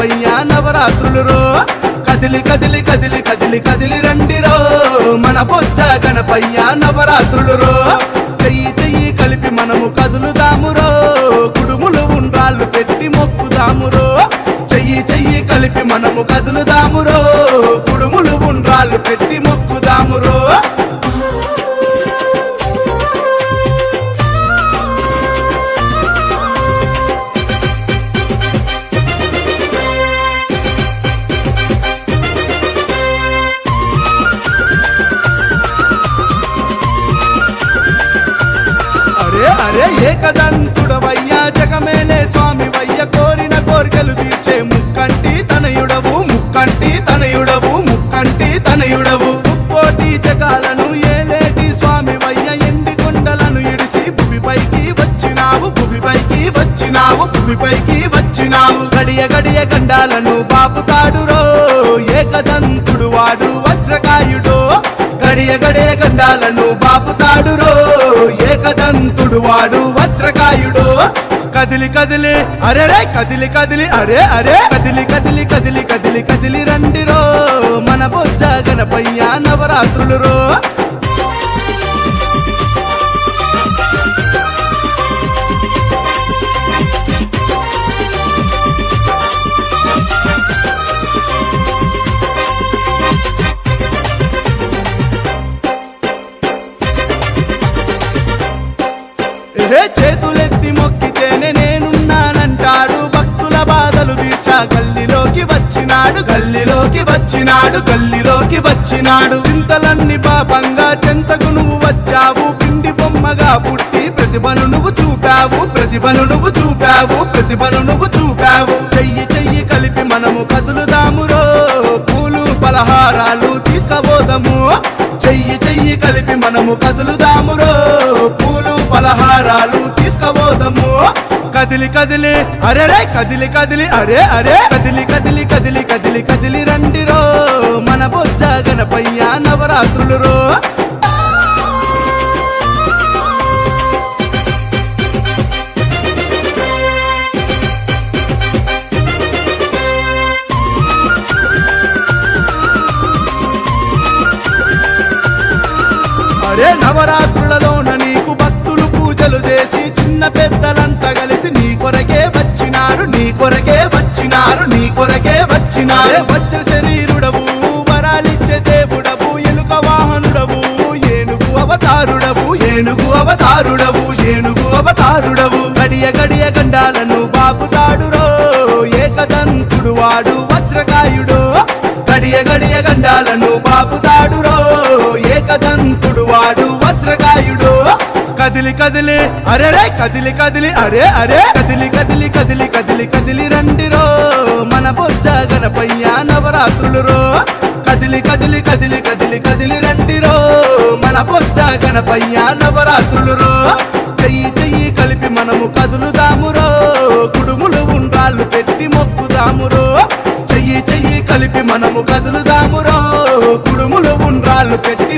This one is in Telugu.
గణపయ్య నవరాత్రులు రో కదిలి కదిలి కదిలి కదిలి కదిలి రండిరో మన బొజ్జ గణపయ్య నవరాత్రులు రో చెయ్యి చెయ్యి కలిపి మనము కదులుదామురో కుడుములు ఉండ్రాళ్ళు పెట్టి మొక్కుదామురో చెయ్యి చెయ్యి కలిపి మనము కదులుదామురో కుడుములు ఉండ్రాళ్ళు పెట్టి మొక్కుదామురో అరే ఏకదంతుడవయ్యా జగమేలే స్వామి వయ్య కోరిన కోరికలు తీర్చే ముక్కంటి తనయుడవు ముక్కంటి తనయుడవు ముక్కంటి తనయుడవు ముక్కోటి జగాలను ఏలేటి స్వామి వయ్య ఎండి కొండలను ఇడిసి భూమిపైకి వచ్చినావు భూమిపైకి వచ్చినావు భూమిపైకి వచ్చినావు గడియ గడియ గండాలను బాపుతాడురో ఏకదంతుడు వాడు వజ్రకాయుడో గడియ గడియ గండాలను బాపుతాడురో ఏకదంతుడు వాడు వజ్రకాయుడు కదిలి కదిలి అరే కదిలి కదిలి అరే అరే కదిలి కదిలి కదిలి కదిలి కదిలి రండిరో మన బొజ్జ గణపయ్య నవరాత్రులు రో చేతులెత్తి మొక్కితేనే నేనున్నానంటాడు భక్తుల బాధలు తీర్చా గల్లిలోకి వచ్చినాడు గల్లిలోకి వచ్చినాడు గల్లిలోకి వచ్చినాడు చింతలన్నీ పాపంగా చెంతకు నువ్వు వచ్చావు పిండి బొమ్మగా పుట్టి ప్రతిభను నువ్వు చూపావు ప్రతిభను నువ్వు చూపావు ప్రతిభను నువ్వు చూపావు చెయ్యి చెయ్యి కలిపి మనము కదులుదామురో పూలు పలహారాలు తీసుకపోదాము చెయ్యి చెయ్యి కలిపి మనము కదులుదామురో పూలు పలహారాలు తీసుకపోదాము కదిలి కదిలి అరే కదిలి కదిలి అరే అరే కదిలి కదిలి కదిలి కదిలి కదిలి రండిరో మన బొజ్జ గణపయ్య నవరాత్రులు రో అరే నవరాత్రులలోన నీకు భక్తులు పూజలు చేసి చిన్న పెద్దలంతా కలిసి నీ కొరకే వచ్చినారు నీ కొరకే వచ్చినారు నీ కొరకే వచ్చినారు వజ్ర శరీరుడవు వరాలిచ్చే దేవుడవు ఎలుక వాహనుడవు ఏనుగు అవతారుడవు ఏనుగు అవతారుడవు ఏనుగు అవతారుడవు గడియ గడియ గండాలను బాపుతాడురో ఏకదంతుడు వాడు వజ్రకాయుడు గడియ గడియ గండాలను బాపుతాడురో ఏకదంతుడు వాడు వజ్రకాయుడు కదిలి కదిలి అరే కదిలి కదిలి అరే అరే కదిలి కదిలి కదిలి కదిలి కదిలి రండిరో మన బొజ్జ గణపయ్య నవరాత్రులు రో కదిలి కదిలి కదిలి కదిలి కదిలి రండిరో మన బొజ్జ గణపయ్య నవరాత్రులు రో చెయ్యి చెయ్యి కలిపి మనము కదులుదామురో కుడుములు ఉండ్రాళ్ళు పెట్టి మొక్కుదామురో చెయ్యి చెయ్యి కలిపి మనము కదులుదామురో కుడుములు ఉండ్రాళ్ళు పెట్టి